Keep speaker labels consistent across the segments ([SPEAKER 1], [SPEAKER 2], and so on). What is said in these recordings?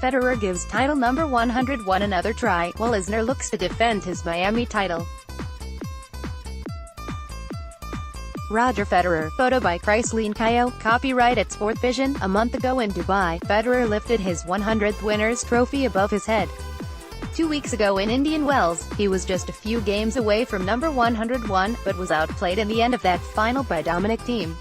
[SPEAKER 1] Federer gives title number 101 another try, while Isner looks to defend his Miami title. Roger Federer. Photo by Chrysaline Cayo. Copyright at Sport Vision. A month ago in Dubai, Federer lifted his 100th winner's trophy above his head. 2 weeks ago in Indian Wells, he was just a few games away from number 101, but was outplayed in the end of that final by Dominic Thiem.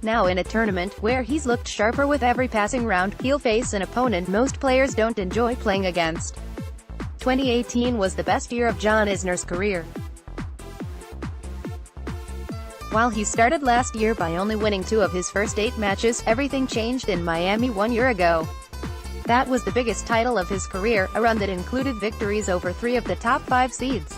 [SPEAKER 1] Now in a tournament, where he's looked sharper with every passing round, he'll face an opponent most players don't enjoy playing against. 2018 was the best year of John Isner's career. While he started last year by only winning 2 of his first 8 matches, everything changed in Miami 1 year ago. That was the biggest title of his career, a run that included victories over 3 of the top 5 seeds.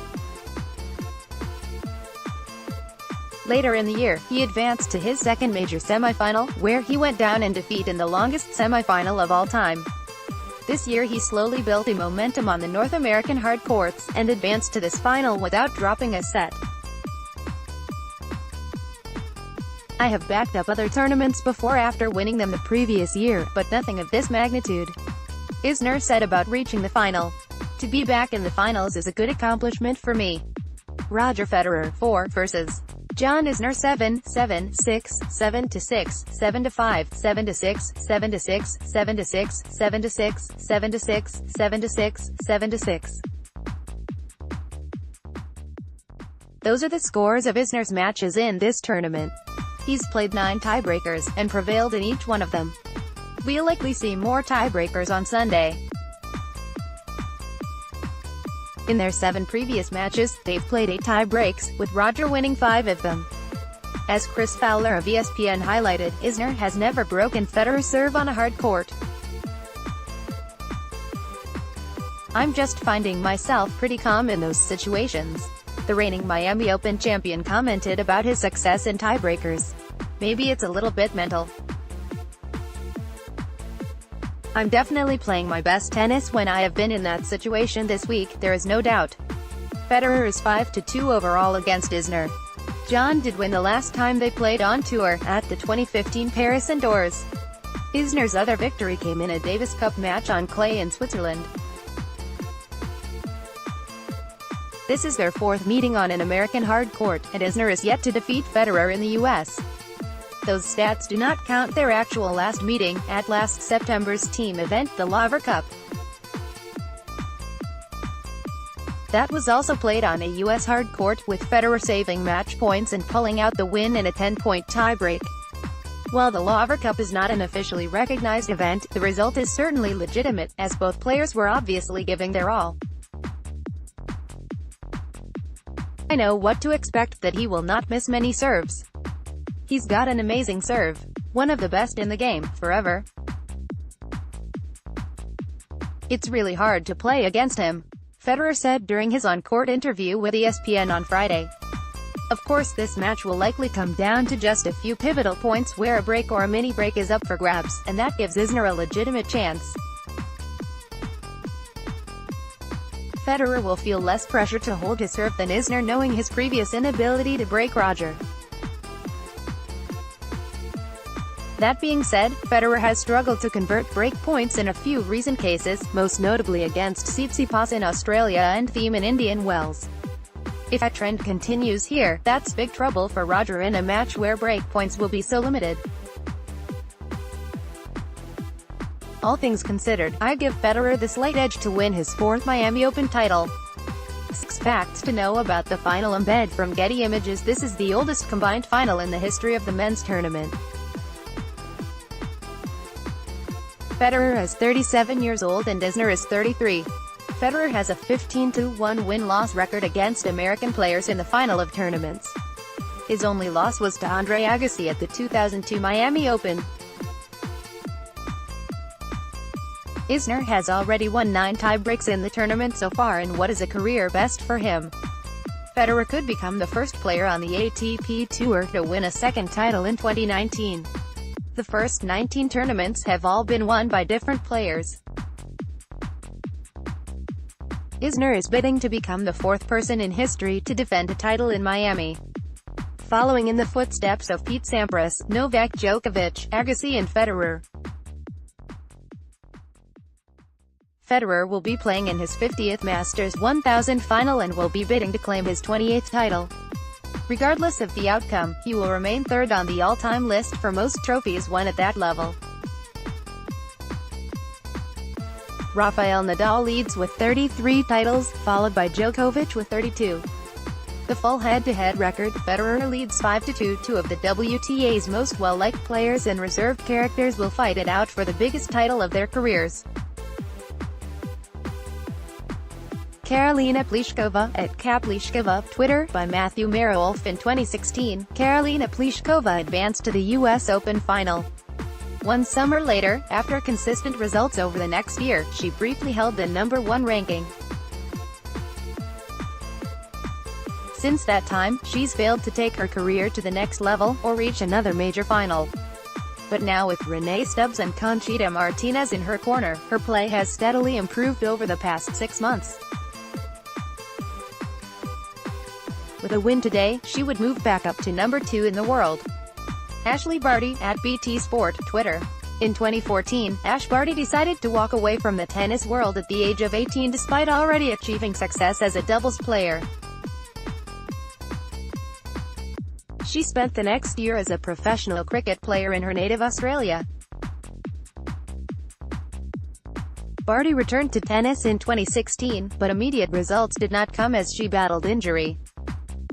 [SPEAKER 1] Later in the year, he advanced to his second major semifinal, where he went down in defeat in the longest semifinal of all time. This year he slowly built a momentum on the North American hard courts, and advanced to this final without dropping a set. I have backed up other tournaments before after winning them the previous year, but nothing of this magnitude. Isner said about reaching the final. To be back in the finals is a good accomplishment for me. Roger Federer 4 vs. John Isner 7-7, 6, 7-6, 7-5, 7-6, 7-6, 7-6, 7-6, 7-6, 7-6, 7-6. Those are the scores of Isner's matches in this tournament. He's played 9 tiebreakers, and prevailed in each one of them. We'll likely see more tiebreakers on Sunday. In their 7 previous matches, they've played 8 tie-breaks, with Roger winning 5 of them. As Chris Fowler of ESPN highlighted, Isner has never broken Federer's serve on a hard court. I'm just finding myself pretty calm in those situations. The reigning Miami Open champion commented about his success in tiebreakers. Maybe it's a little bit mental. I'm definitely playing my best tennis when I have been in that situation this week, there is no doubt. Federer is 5-2 overall against Isner. John did win the last time they played on tour, at the 2015 Paris indoors. Isner's other victory came in a Davis Cup match on clay in Switzerland. This is their 4th meeting on an American hard court, and Isner is yet to defeat Federer in the US. Those stats do not count their actual last meeting, at last September's team event, the Laver Cup. That was also played on a US hard court, with Federer saving match points and pulling out the win in a 10-point tiebreak. While the Laver Cup is not an officially recognized event, the result is certainly legitimate, as both players were obviously giving their all. I know what to expect, that he will not miss many serves. He's got an amazing serve. One of the best in the game, forever. It's really hard to play against him, Federer said during his on-court interview with ESPN on Friday. Of course this match will likely come down to just a few pivotal points where a break or a mini-break is up for grabs, and that gives Isner a legitimate chance. Federer will feel less pressure to hold his serve than Isner, knowing his previous inability to break Roger. That being said, Federer has struggled to convert break points in a few recent cases, most notably against Tsitsipas in Australia and Thiem in Indian Wells. If that trend continues here, that's big trouble for Roger in a match where break points will be so limited. All things considered, I give Federer the slight edge to win his 4th Miami Open title. 6 facts to know about the final. Embed from Getty Images. This is the oldest combined final in the history of the men's tournament. Federer is 37 years old and Isner is 33. Federer has a 15-1 win-loss record against American players in the final of tournaments. His only loss was to Andre Agassi at the 2002 Miami Open. Isner has already won 9 tiebreaks in the tournament so far in what is a career best for him. Federer could become the first player on the ATP Tour to win a second title in 2019. The first 19 tournaments have all been won by different players. Isner is bidding to become the 4th person in history to defend a title in Miami. following in the footsteps of Pete Sampras, Novak Djokovic, Agassi and Federer. Federer will be playing in his 50th Masters 1000 final and will be bidding to claim his 28th title. Regardless of the outcome, he will remain third on the all-time list for most trophies won at that level. Rafael Nadal leads with 33 titles, followed by Djokovic with 32. The full head-to-head record, Federer leads 5-2. Two of the WTA's most well-liked players and reserved characters will fight it out for the biggest title of their careers. Karolina Pliskova, at @Pliskova, Twitter, by Matthew Merriolf. In 2016, Karolina Pliskova advanced to the U.S. Open final. One summer later, after consistent results over the next year, she briefly held the #1 ranking. Since that time, she's failed to take her career to the next level, or reach another major final. But now with Renee Stubbs and Conchita Martinez in her corner, her play has steadily improved over the past 6 months. With a win today, she would move back up to #2 in the world. Ashley Barty, at BT Sport, Twitter. In 2014, Ash Barty decided to walk away from the tennis world at the age of 18 despite already achieving success as a doubles player. She spent the next year as a professional cricket player in her native Australia. Barty returned to tennis in 2016, but immediate results did not come as she battled injury.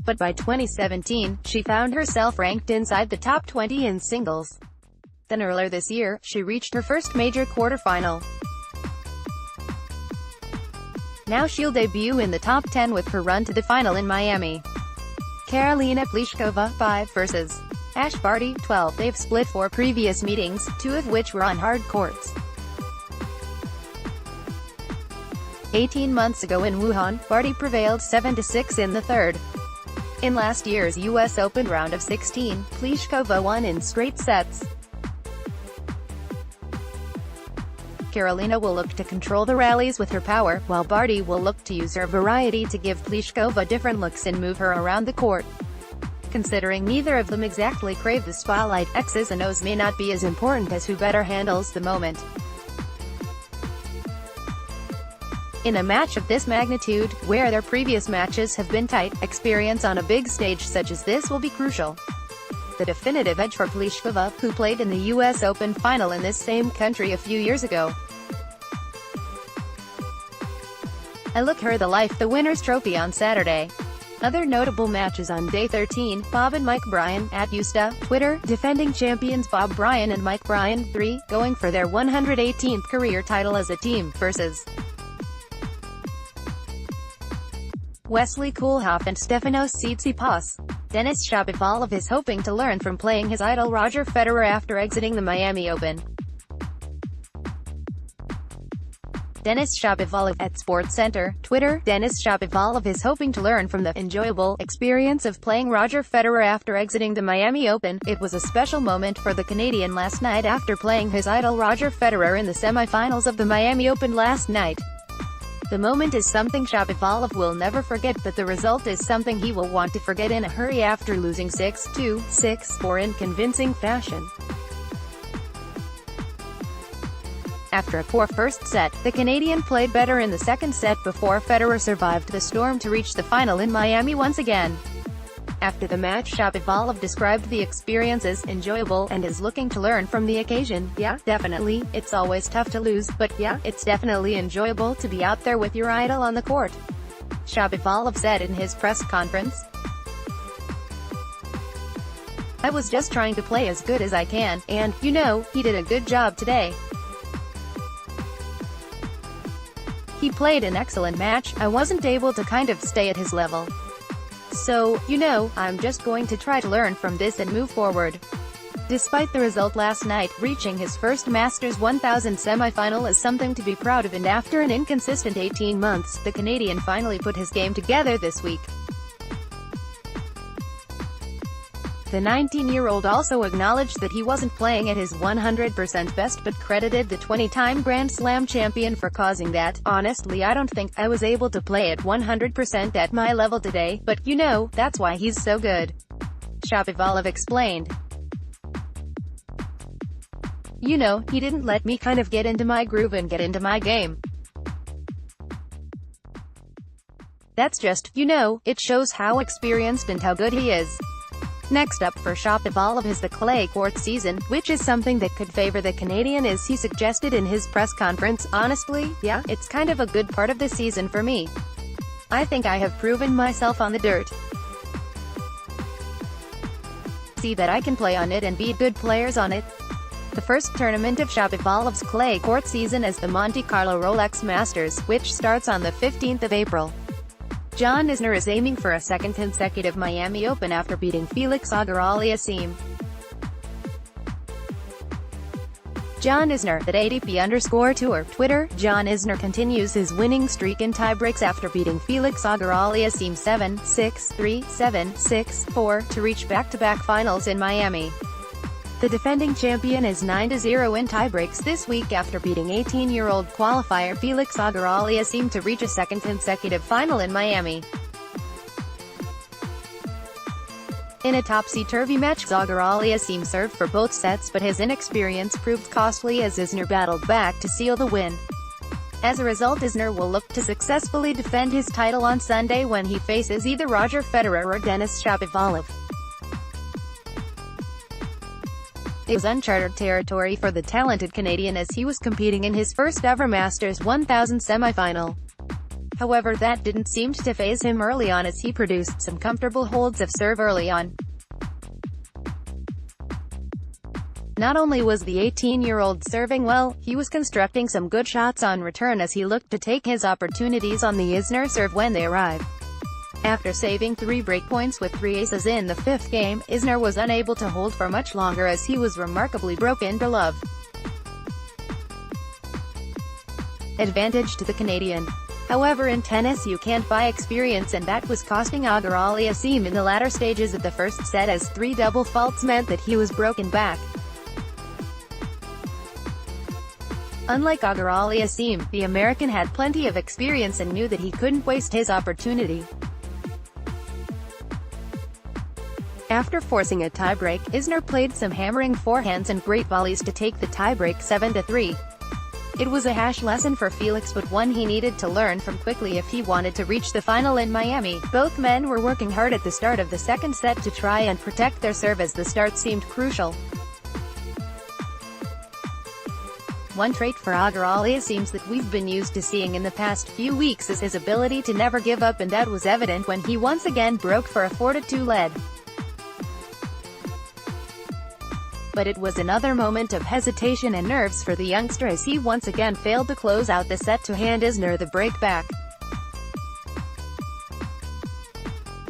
[SPEAKER 1] But by 2017, she found herself ranked inside the top 20 in singles. Then earlier this year, she reached her first major quarterfinal. Now she'll debut in the top 10 with her run to the final in Miami. Karolina Pliskova, 5, versus Ash Barty, 12. They've split 4 previous meetings, 2 of which were on hard courts. 18 months ago in Wuhan, Barty prevailed 7-6 in the third. In last year's U.S. Open round of 16, Pliskova won in straight sets. Karolina will look to control the rallies with her power, while Barty will look to use her variety to give Pliskova different looks and move her around the court. Considering neither of them exactly crave the spotlight, X's and O's may not be as important as who better handles the moment. In a match of this magnitude, where their previous matches have been tight, experience on a big stage such as this will be crucial. The definitive edge for Pliskova, who played in the U.S. Open final in this same country a few years ago. I look her the life the winner's trophy on Saturday. Other notable matches on day 13, Bob and Mike Bryan, at Usta, Twitter, defending champions Bob Bryan and Mike Bryan, 3, going for their 118th career title as a team, versus Wesley Koolhof and Stefanos Tsitsipas. Denis Shapovalov is hoping to learn from playing his idol Roger Federer after exiting the Miami Open. Denis Shapovalov, at SportsCenter, Twitter. Denis Shapovalov is hoping to learn from the enjoyable experience of playing Roger Federer after exiting the Miami Open. It was a special moment for the Canadian last night after playing his idol Roger Federer in the semi-finals of the Miami Open last night. The moment is something Shapovalov will never forget, but the result is something he will want to forget in a hurry after losing 6-2, 6-4 in convincing fashion. After a poor first set, the Canadian played better in the second set before Federer survived the storm to reach the final in Miami once again. After the match, Shapovalov described the experience as enjoyable, and is looking to learn from the occasion. Yeah, definitely, it's always tough to lose, but yeah, it's definitely enjoyable to be out there with your idol on the court, Shapovalov said in his press conference. I was just trying to play as good as I can, and, you know, he did a good job today. He played an excellent match. I wasn't able to kind of stay at his level. So, you know, I'm just going to try to learn from this and move forward. Despite the result last night, reaching his first Masters 1000 semi-final is something to be proud of, and after an inconsistent 18 months, the Canadian finally put his game together this week. The 19-year-old also acknowledged that he wasn't playing at his 100% best, but credited the 20-time Grand Slam champion for causing that. Honestly, I don't think I was able to play at 100% at my level today, but, you know, that's why he's so good. Shapovalov explained. "You know, he didn't let me kind of get into my groove and get into my game. That's just, you know, it shows how experienced and how good he is." Next up for Shapovalov is the clay court season, which is something that could favor the Canadian, as he suggested in his press conference. "Honestly, yeah, it's kind of a good part of the season for me. I think I have proven myself on the dirt. See that I can play on it and beat good players on it." The first tournament of Shapovalov's clay court season is the Monte Carlo Rolex Masters, which starts on the 15th of April. John Isner is aiming for a second consecutive Miami Open after beating Felix Auger-Aliassime. John Isner, at ATP_Tour, Twitter. John Isner continues his winning streak in tiebreaks after beating Felix Auger-Aliassime 7-6, 3-7, 6-4, to reach back-to-back finals in Miami. The defending champion is 9-0 in tiebreaks this week after beating 18-year-old qualifier Felix Auger-Aliassime to reach a second consecutive final in Miami. In a topsy-turvy match, Auger-Aliassime served for both sets, but his inexperience proved costly as Isner battled back to seal the win. As a result, Isner will look to successfully defend his title on Sunday when he faces either Roger Federer or Denis Shapovalov. It was uncharted territory for the talented Canadian as he was competing in his first-ever Masters 1000 semifinal. However, that didn't seem to faze him early on as he produced some comfortable holds of serve early on. Not only was the 18-year-old serving well, he was constructing some good shots on return as he looked to take his opportunities on the Isner serve when they arrived. After saving 3 breakpoints with 3 aces in the 5th game, Isner was unable to hold for much longer as he was remarkably broken to love. Advantage to the Canadian. However, in tennis you can't buy experience, and that was costing Auger-Aliassime in the latter stages of the first set as 3 double faults meant that he was broken back. Unlike Auger-Aliassime, the American had plenty of experience and knew that he couldn't waste his opportunity. After forcing a tiebreak, Isner played some hammering forehands and great volleys to take the tiebreak 7-3. It was a lesson for Felix, but one he needed to learn from quickly if he wanted to reach the final in Miami. Both men were working hard at the start of the second set to try and protect their serve as the start seemed crucial. One trait for Auger-Aliassime that we've been used to seeing in the past few weeks is his ability to never give up, and that was evident when he once again broke for a 4-2 lead. But it was another moment of hesitation and nerves for the youngster as he once again failed to close out the set to hand Isner the break back.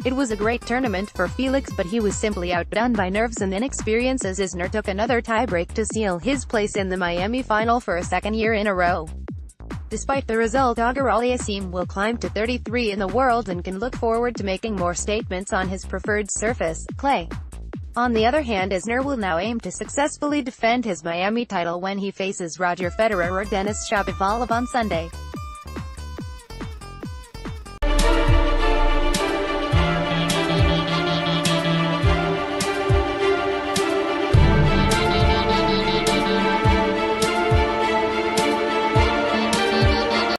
[SPEAKER 1] It was a great tournament for Felix, but he was simply outdone by nerves and inexperience as Isner took another tiebreak to seal his place in the Miami final for a second year in a row. Despite the result, Auger-Aliassime will climb to 33 in the world and can look forward to making more statements on his preferred surface, clay. On the other hand, Isner will now aim to successfully defend his Miami title when he faces Roger Federer or Denis Shapovalov on Sunday.